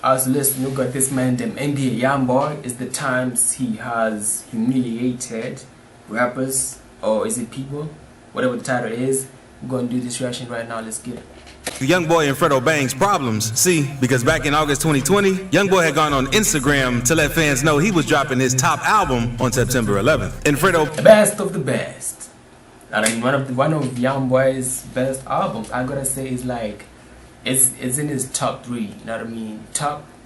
As listen, look at this man, them NBA Youngboy. Is the times he has humiliated rappers, or is it people? Whatever the title is. We're gonna do this reaction right now. Let's get it. The Youngboy and Fredo Bang's problems. See, because back in August 2020, Youngboy had gone on Instagram to let fans know he was dropping his top album on September 11th. And Fredo, the best of the best. I mean, one of Youngboy's best albums, I gotta say, is like, it's in his top 3. You know what I mean?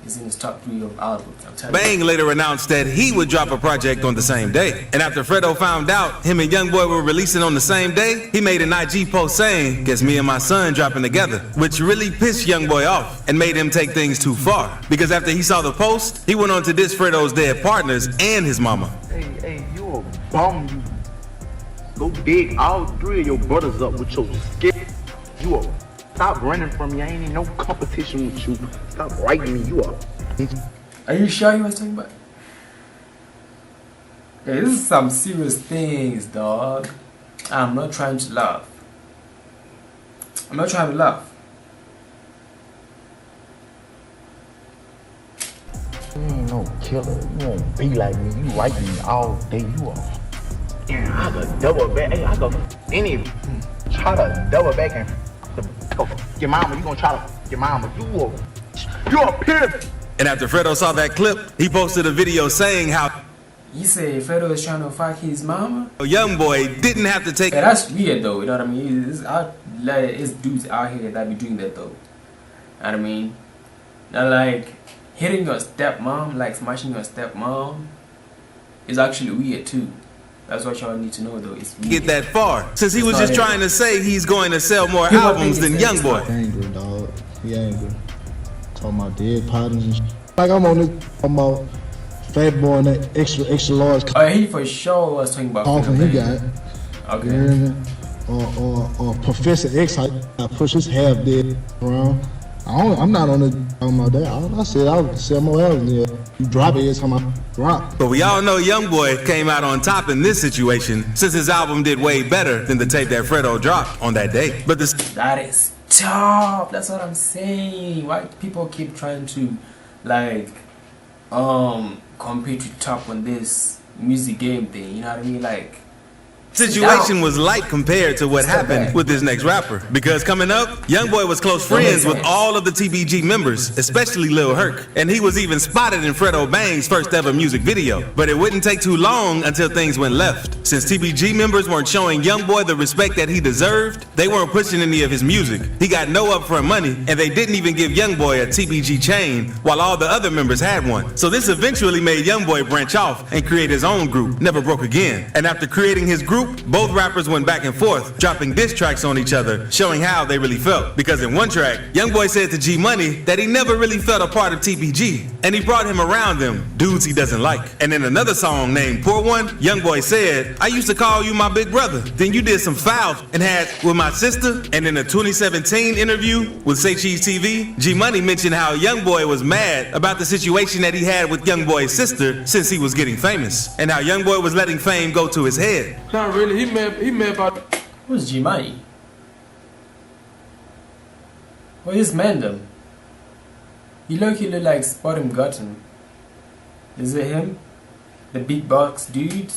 Is in his top 3 of albums. Bang later announced that he would drop a project on the same day. And after Fredo found out him and Youngboy were releasing on the same day, he made an IG post saying, "Guess me and my son dropping together," which really pissed Youngboy off and made him take things too far. Because after he saw the post, he went on to diss Fredo's dead partners and his mama. Hey, you a bum. You go dig all 3 of your brothers up with your skit. You a stop running from me. I ain't in no competition with you. Stop writing me. You up. Are you sure you was talking about? Hey, this is some serious things, dog. I'm not trying to laugh. I'm not trying to laugh. You ain't no killer. You won't be like me. You write me all day. You are. Yeah, I could double back. Hey, I could any try to double back and your mama. You gonna try to your mama. You a pimp. And after Fredo saw that clip, he posted a video saying how he said Fredo is trying to fuck his mama. Youngboy didn't have to take. Yeah, that's weird though. You know what I mean? It's dudes out here that be doing that though. You know what I mean? Now, like hitting your stepmom, like smashing your stepmom, is actually weird too. That's what y'all need to know though. It's weird. Get that far, since he was just trying to say he's going to sell more albums than Youngboy. He angry, dog. He angry. Talking about dead partners and shit. Like I'm on this, I'm on Fat Boy and that extra large. Oh, he for sure was talking about. Often he got. Okay. You know, or Professor X, I push his half dead around. I'm not on the talking about that. I said I'll sell more albums. Yeah. You drop it every time I drop. But we all know Youngboy came out on top in this situation, since his album did way better than the tape that Fredo dropped on that day. But that is tough. That's what I'm saying. Why people keep trying to like compete to top on this music game thing? You know what I mean? Like, situation was light compared to what happened with this next rapper, because coming up, Youngboy was close friends with all of the TBG members, especially Lil Herc, and he was even spotted in Fredo Bang's first ever music video. But it wouldn't take too long until things went left. Since TBG members weren't showing Youngboy the respect that he deserved, they weren't pushing any of his music. He got no upfront money, and they didn't even give Youngboy a TBG chain, while all the other members had one. So this eventually made Youngboy branch off and create his own group, Never Broke Again. And after creating his group, both rappers went back and forth, dropping diss tracks on each other, showing how they really felt. Because in one track, Youngboy said to G Money that he never really felt a part of TBG, and he brought him around them, dudes he doesn't like. And in another song named Poor One, Youngboy said, "I used to call you my big brother. Then you did some foul and had with my sister." And in a 2017 interview with Say Cheese TV, G Money mentioned how Youngboy was mad about the situation that he had with Youngboy's sister since he was getting famous, and how Youngboy was letting fame go to his head. Not really. He mad about. Who's G Money? What is Mandem? You look like Spot'em Gotten. Is it him? The big box dude?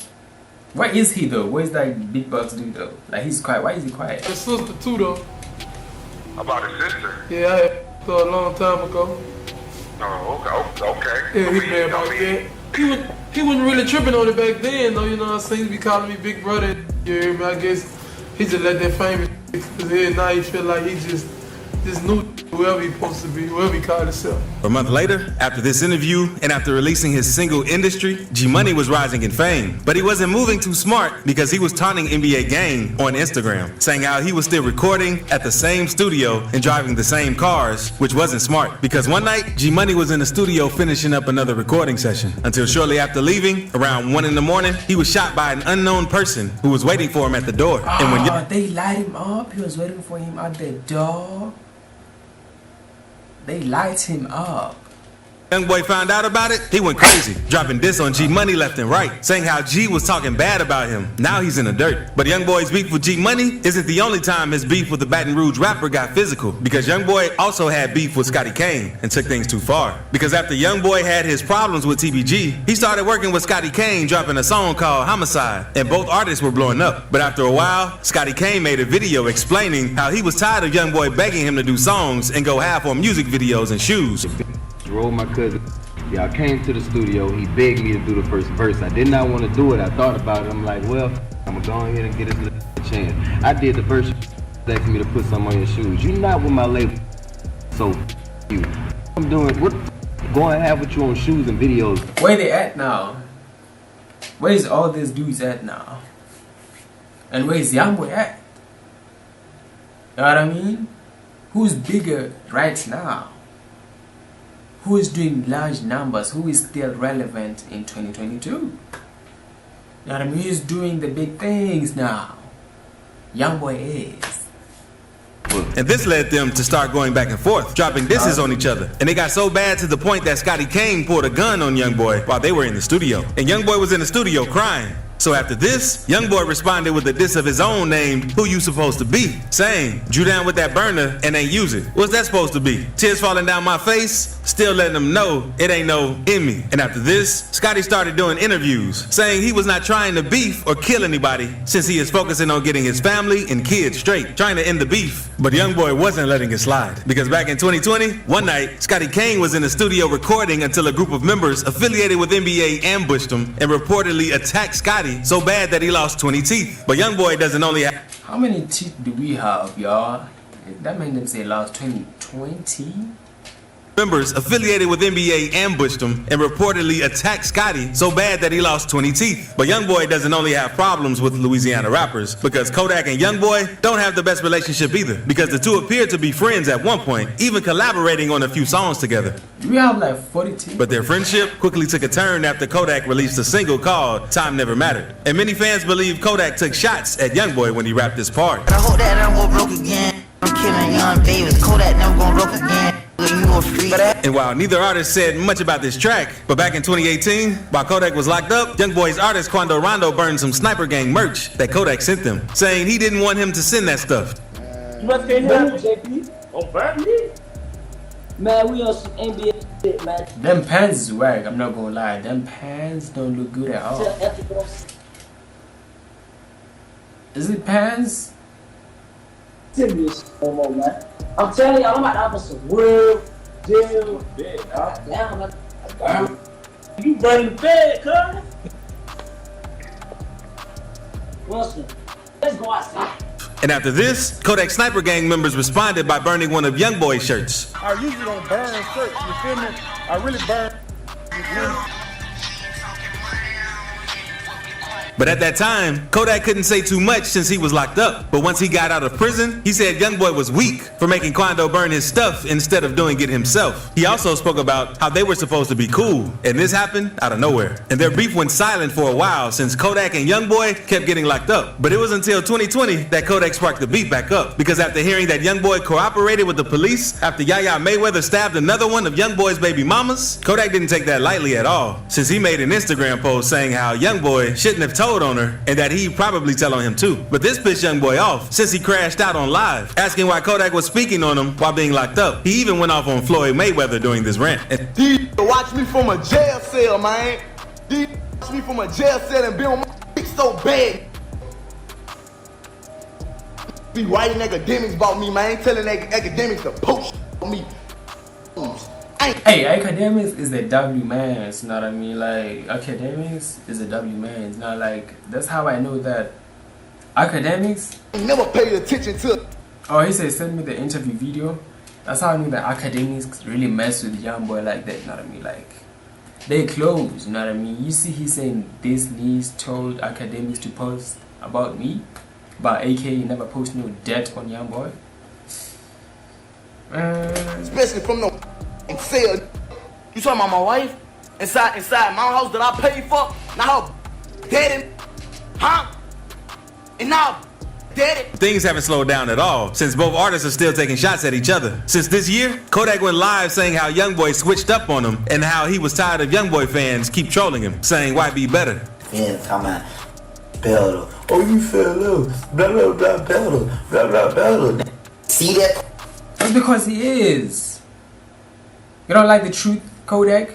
Where is he though? Where's that big box dude though? Like he's quiet. Why is he quiet? His sister too though. About his sister? Yeah, I had her a long time ago. Oh, okay. Yeah, he mad about that. He wasn't really tripping on it back then though, you know what I'm saying? He be calling me big brother. You hear me? I guess he just let that fame to his head. Now he feel like he just knew whoever he supposed to be, whoever he called himself. A month later, after this interview and after releasing his single Industry, G Money was rising in fame. But he wasn't moving too smart because he was taunting NBA Gang on Instagram, saying how he was still recording at the same studio and driving the same cars, which wasn't smart. Because one night, G Money was in the studio finishing up another recording session, until shortly after leaving, around 1 in the morning, he was shot by an unknown person who was waiting for him at the door. And when they light him up, he was waiting for him at the door. They light him up. Youngboy found out about it, he went crazy, dropping diss on G Money left and right, saying how G was talking bad about him. Now he's in the dirt. But Youngboy's beef with G Money isn't the only time his beef with the Baton Rouge rapper got physical, because Youngboy also had beef with Scotty Kane and took things too far. Because after Youngboy had his problems with TBG, he started working with Scotty Kane, dropping a song called Homicide, and both artists were blowing up. But after a while, Scotty Kane made a video explaining how he was tired of Youngboy begging him to do songs and go half on music videos and shoes. Roll my cousin. Yeah, I came to the studio. He begged me to do the first verse. I did not want to do it. I thought about it. I'm like, well, I'm gonna go ahead and get this little chance. I did the verse. Asked me to put some on your shoes. You not with my label, so you. I'm doing what? Going to have with you on shoes and videos. Where they at now? Where is all these dudes at now? And where is Youngboy at? You know what I mean? Who's bigger right now? Who is doing large numbers? Who is still relevant in 2022? You know what I mean? Who's doing the big things now? Youngboy is. And this led them to start going back and forth, dropping disses on each other. And it got so bad to the point that Scotty Kane pulled a gun on Youngboy while they were in the studio. And Youngboy was in the studio crying. So after this, Youngboy responded with a diss of his own named Who You Supposed to Be, saying, drew down with that burner and ain't use it. What's that supposed to be? Tears falling down my face, still letting them know it ain't no in me. And after this, Scotty started doing interviews, saying he was not trying to beef or kill anybody since he is focusing on getting his family and kids straight, trying to end the beef. But Youngboy wasn't letting it slide, because back in 2020, one night, Scotty Kane was in the studio recording until a group of members affiliated with NBA ambushed him and reportedly attacked Scotty so bad that he lost 20 teeth. But Youngboy doesn't only have... How many teeth do we have, y'all? That made them say lost 20. Members affiliated with NBA ambushed him and reportedly attacked Scotty so bad that he lost 20 teeth. But Youngboy doesn't only have problems with Louisiana rappers, because Kodak and Youngboy don't have the best relationship either, because the two appeared to be friends at one point, even collaborating on a few songs together. We have like 40 teeth. But their friendship quickly took a turn after Kodak released a single called Time Never Mattered. And many fans believe Kodak took shots at Youngboy when he rapped this part. I hope that I won't broke again. I'm killing young babies. Kodak never gonna broke again. And while neither artist said much about this track, but back in 2018, while Kodak was locked up, Youngboy's artist Quando Rondo burned some Sniper Gang merch that Kodak sent them, saying he didn't want him to send that stuff. You must get here, JP. On family? Man, we on some NBA shit, man. Them pants is whack, I'm not gonna lie. Them pants don't look good at all. Is it pants? Serious no more, man. I'm telling y'all, I'm about to offer some real deal big. Damn, man. You burning the bed, cuz. Wilson, let's go outside. And after this, Kodak Sniper Gang members responded by burning one of Youngboy's shirts. I usually don't burn shirts, you feel me? I really burn, you feel me? But at that time, Kodak couldn't say too much since he was locked up. But once he got out of prison, he said Youngboy was weak for making Quando burn his stuff instead of doing it himself. He also spoke about how they were supposed to be cool, and this happened out of nowhere. And their beef went silent for a while since Kodak and Youngboy kept getting locked up. But it was until 2020 that Kodak sparked the beef back up, because after hearing that Youngboy cooperated with the police after Yaya Mayweather stabbed another one of Youngboy's baby mamas, Kodak didn't take that lightly at all, since he made an Instagram post saying how Youngboy shouldn't have told on her and that he'd probably tell on him too. But this pissed Youngboy off since he crashed out on live, asking why Kodak was speaking on him while being locked up. He even went off on Floyd Mayweather during this rant. These watch me from a jail cell, man. These watch me from a jail cell and be on my dick so bad. Be writing academics about me, man. Telling academics to post on me. Hey, academics is the W man, you know what I mean? Like, academics is a W man. It's not like, that's how I know that academics. I never paid attention to. Oh, he said send me the interview video. That's how I knew that academics really mess with Youngboy like that, you know what I mean? Like, they close, you know what I mean? You see, he's saying this niece told academics to post about me, but AK never post no debt on Youngboy. Especially from the sale. You talking about my wife? Inside my house that I paid for? Now her dead and huh? And now Things haven't slowed down at all, since both artists are still taking shots at each other. Since this year, Kodak went live saying how Youngboy switched up on him and how he was tired of Youngboy fans keep trolling him, saying why be better. Yeah, talking about better. Oh, you fell off. Blah, blah, blah, better. Blah, blah, better. See that? That's because he is. You don't like the truth, Kodak?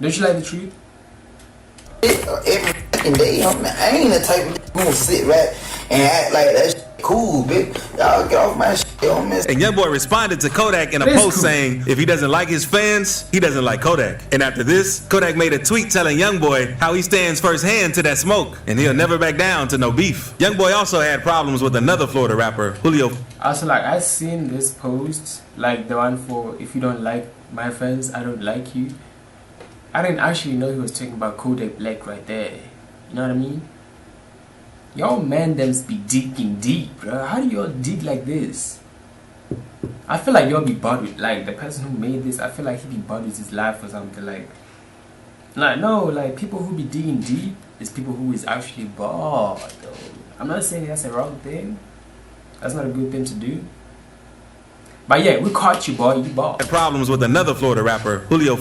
Don't you like the truth? Every fucking day, I ain't the type of gonna sit right and act like that shit cool, bitch. Y'all get off my shit, don't miss. And Youngboy responded to Kodak in a post saying if he doesn't like his fans, he doesn't like Kodak. And after this, Kodak made a tweet telling Youngboy how he stands firsthand to that smoke and he'll never back down to no beef. Youngboy also had problems with another Florida rapper, Julio. Also, like, I seen this post, like the one for if you don't like my fans, I don't like you. I didn't actually know he was talking about Kodak Black right there. You know what I mean? Y'all man them be digging deep, bro. How do y'all dig like this? I feel like y'all be bothered. Like the person who made this, I feel like he be bothered with his life or something. Like no, like people who be digging deep is people who is actually bored though. I'm not saying that's a wrong thing. That's not a good thing to do. But yeah, we caught you, boy. You bought. Problems with another Florida rapper, Julio,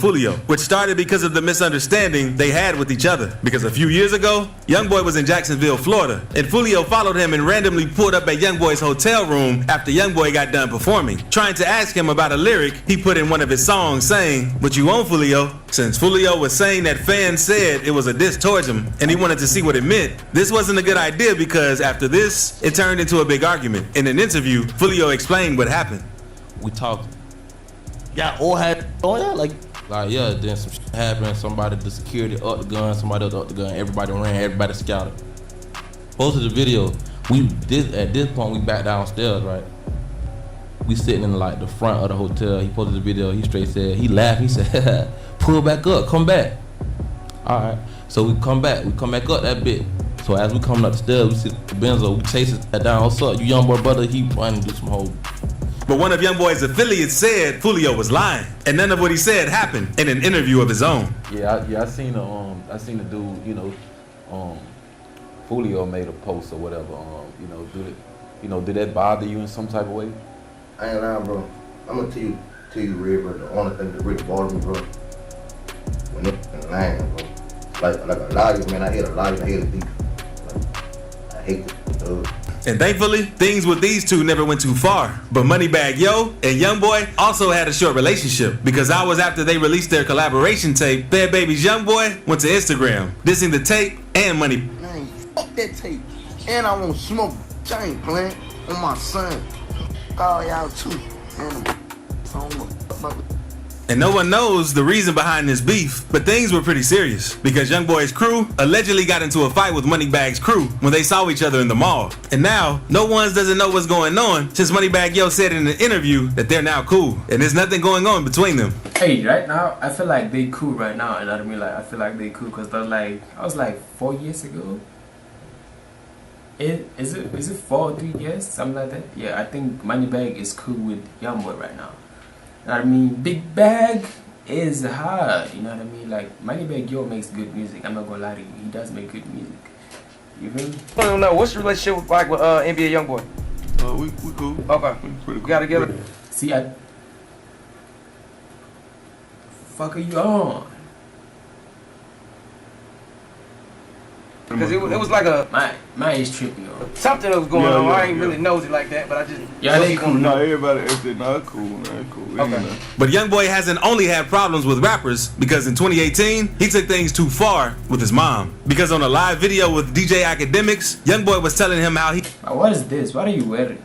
which started because of the misunderstanding they had with each other. Because a few years ago, Youngboy was in Jacksonville, Florida, and Julio followed him and randomly pulled up at Youngboy's hotel room after Youngboy got done performing, trying to ask him about a lyric he put in one of his songs saying, "What you want, Julio?" Since Julio was saying that fans said it was a diss towards him and he wanted to see what it meant, this wasn't a good idea because after this, it turned into a big argument. In an interview, Julio explained what happened. We talked. Yeah, all had like yeah. Then some shit happened. Somebody, the security up the gun. Somebody else up the gun. Everybody ran. Everybody scouted. Posted the video. At this point we back downstairs, right? We sitting in like the front of the hotel. He posted the video. He straight said, he laughed. He said, "Pull back up. Come back." All right. So we come back. We come back up that bit. So as we coming up the stairs, we see the Benzo. We chase it down. "What's up, you young boy brother?" He running to do some whole. But one of Youngboy's affiliates said Julio was lying, and none of what he said happened in an interview of his own. I seen the dude, Julio made a post or whatever. Did that bother you in some type of way? I ain't lying, bro. I'm gonna tell you real, bro. The only thing that really bothered me, bro, when they're lying, bro. Like a liar, man. I hate a liar. I hate a thief. Like, I hate the And thankfully, things with these two never went too far. But Moneybagg Yo and Youngboy also had a short relationship because hours after they released their collaboration tape, Bad Baby's Youngboy went to Instagram, dissing the tape and Money. Man, fuck that tape. And I won't smoke. I ain't playing on my son. Call y'all too. And no one knows the reason behind this beef, but things were pretty serious because Youngboy's crew allegedly got into a fight with Moneybagg's crew when they saw each other in the mall. And now, no one doesn't know what's going on since Moneybagg Yo said in an interview that they're now cool and there's nothing going on between them. Hey, right now, I feel like they cool right now, and I mean, like, I feel like they cool because I was like 4 years ago. Is it 4 or 3 years, something like that? Yeah, I think Moneybagg is cool with Youngboy right now. You know what I mean? Big Bag is hard. You know what I mean? Like Moneybagg Yo makes good music. I'm not gonna lie to you. He does make good music. You feel me? I don't know. What's your relationship like with NBA Youngboy? We cool. Okay. We pretty cool. We got together. See, fuck are you on? Because it was like a my is tripping on. Something that was going on. I ain't really nosy like that, but I just they cool. No, everybody said cool, man, cool. Okay. But Youngboy hasn't only had problems with rappers because in 2018 he took things too far with his mom. Because on a live video with DJ Academics, Youngboy was telling him how he. What is this? What are you wearing?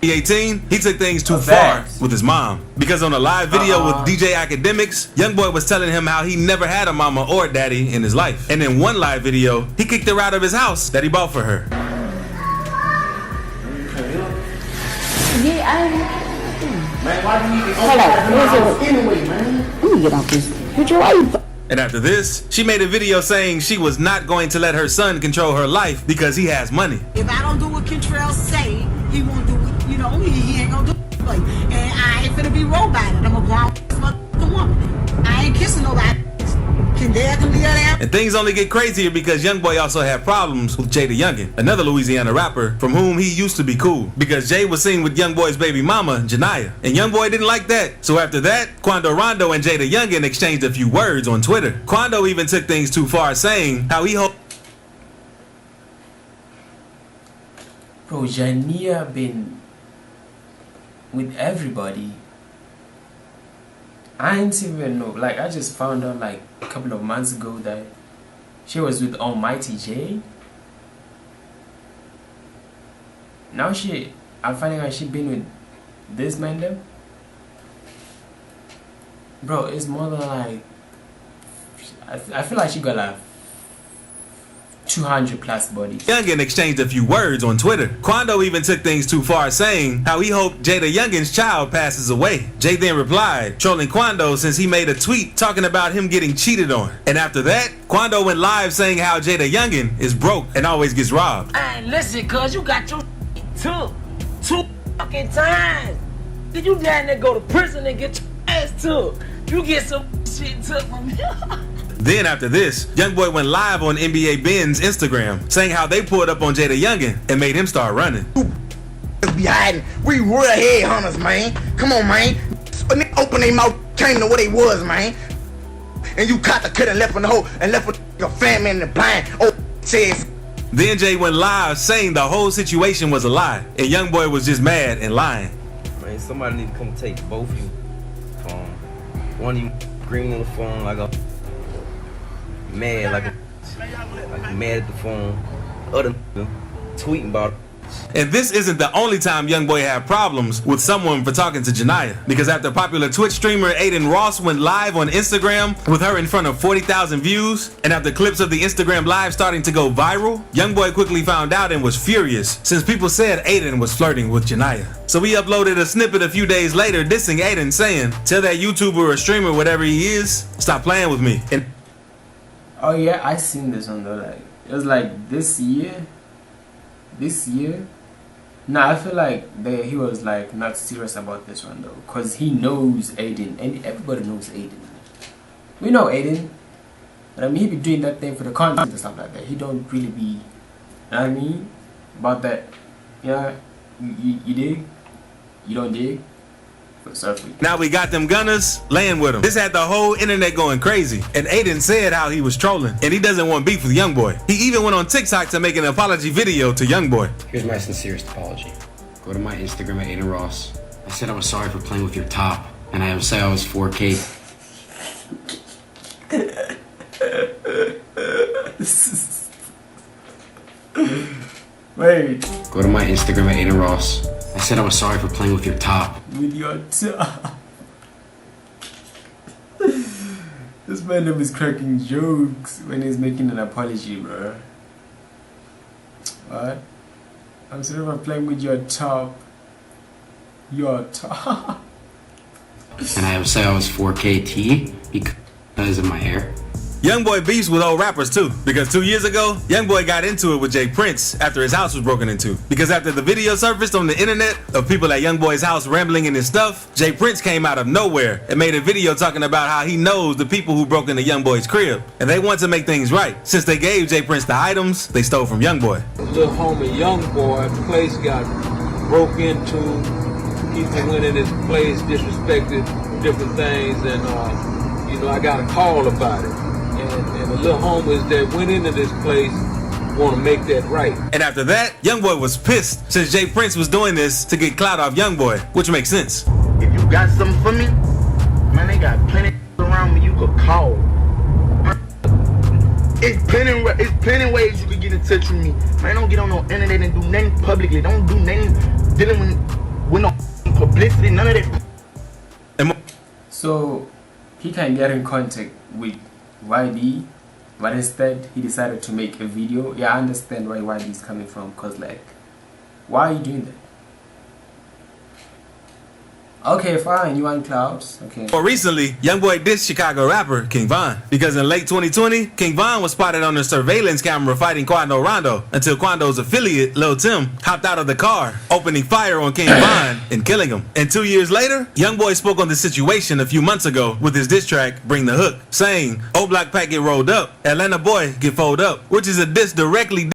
2018, he took things too far with his mom. Because on a live video with DJ Academics, Youngboy was telling him how he never had a mama or daddy in his life. And in one live video, he kicked her out of his house that he bought for her. Yeah, man, why do you even anyway, man? Let me get off this picture. Why you? And after this, she made a video saying she was not going to let her son control her life because he has money. If I don't do what Kentrell say, he won't do it. You know, he ain't gonna do it. Like, and I ain't finna be rolled by it. I'm a grown motherfucking woman. I ain't kissing nobody. Can Dad can leave that And things only get crazier because Youngboy also had problems with Jay the Youngin, another Louisiana rapper from whom he used to be cool, because Jay was seen with Youngboy's baby mama, Janiyah. And Youngboy didn't like that. So after that, Quando Rondo and Jay the Youngin exchanged a few words on Twitter. Quando even took things too far, saying how he hoped. Bro, Janiyah been with everybody. I didn't even know. Like, I just found out like a couple of months ago that she was with Almighty Jay. Now I'm finding out she been with this man them. Bro, it's more than like, I feel like she got like 200 plus bodies. Youngin exchanged a few words on Twitter. Quando even took things too far, saying how he hoped Jay the Youngin's child passes away. Jay then replied, trolling Quando since he made a tweet talking about him getting cheated on. And after that, Quando went live saying how Jay the Youngin is broke and always gets robbed. Hey, listen, cuz you got your took 2 fucking times. Did you down there go to prison and get your ass took? You get some shit took from here. Then after this, Youngboy went live on NBA Ben's Instagram, saying how they pulled up on Jay the Youngin and made him start running. Be hiding. We real headhunters, man. Come on, man. When they open their mouth, came to what they was, man. And you caught the kid and left in the hole and left with your family in the blind. Oh, says. Then Jay went live saying the whole situation was a lie, and Youngboy was just mad and lying. Man, somebody need to come take both of you phone. One of you green on the phone like a mad, like mad at the phone. Other tweeting about it. And this isn't the only time Youngboy had problems with someone for talking to Janiyah, because after popular Twitch streamer Aiden Ross went live on Instagram with her in front of 40,000 views, and after clips of the Instagram live starting to go viral, Youngboy quickly found out and was furious since people said Aiden was flirting with Janiyah. So he uploaded a snippet a few days later dissing Aiden, saying, tell that YouTuber or streamer, whatever he is, stop playing with me. And oh yeah, I seen this one though. Like, it was like this year. Nah, I feel like he was like not serious about this one though, cause he knows Aiden, and everybody knows Aiden. We know Aiden, but I mean he be doing that thing for the content and stuff like that. He don't really be, you know what I mean, about that. Yeah, you dig? You don't dig? Now we got them gunners laying with him. This had the whole internet going crazy. And Aiden said how he was trolling, and he doesn't want beef with Youngboy. He even went on TikTok to make an apology video to Youngboy. Here's my sincerest apology. Go to my Instagram at Aiden Ross. I said I was sorry for playing with your top, and I would say I was 4K. Wait. Go to my Instagram at Aiden Ross. I said I was sorry for playing with your top. With your top. This man is cracking jokes when he's making an apology, bro. What? I'm sorry for playing with your top. Your top. And I would say I was 4K T because of my hair. Youngboy beefs with old rappers too, because 2 years ago, Youngboy got into it with Jay Prince after his house was broken into. Because after the video surfaced on the internet of people at Youngboy's house rambling in his stuff, Jay Prince came out of nowhere and made a video talking about how he knows the people who broke into Youngboy's crib, and they want to make things right. Since they gave Jay Prince the items they stole from Youngboy. Little homie Youngboy, the place got broke into. People went in his place, disrespected different things, and I got a call about it. And the little homies that went into this place want to make that right. And after that, Youngboy was pissed since Jay Prince was doing this to get clout off Youngboy, which makes sense. If you got something for me, man, they got plenty around me you could call. It's plenty ways you can get in touch with me. Man, don't get on no internet and do nothing publicly. Don't do nothing dealing with no publicity, none of that. So he can get in contact with YD, but instead he decided to make a video. Yeah, I understand where YD is coming from, cause like, why are you doing that? Okay, fine. You want clouds? Okay. More recently, Youngboy dissed Chicago rapper King Von because in late 2020, King Von was spotted on a surveillance camera fighting Quando Rondo until Quando's affiliate, Lil Tim, hopped out of the car, opening fire on King Von and killing him. And 2 years later, Youngboy spoke on the situation a few months ago with his diss track, Bring the Hook, saying, "Old Block Pack get rolled up, Atlanta boy get fold up," which is a diss directly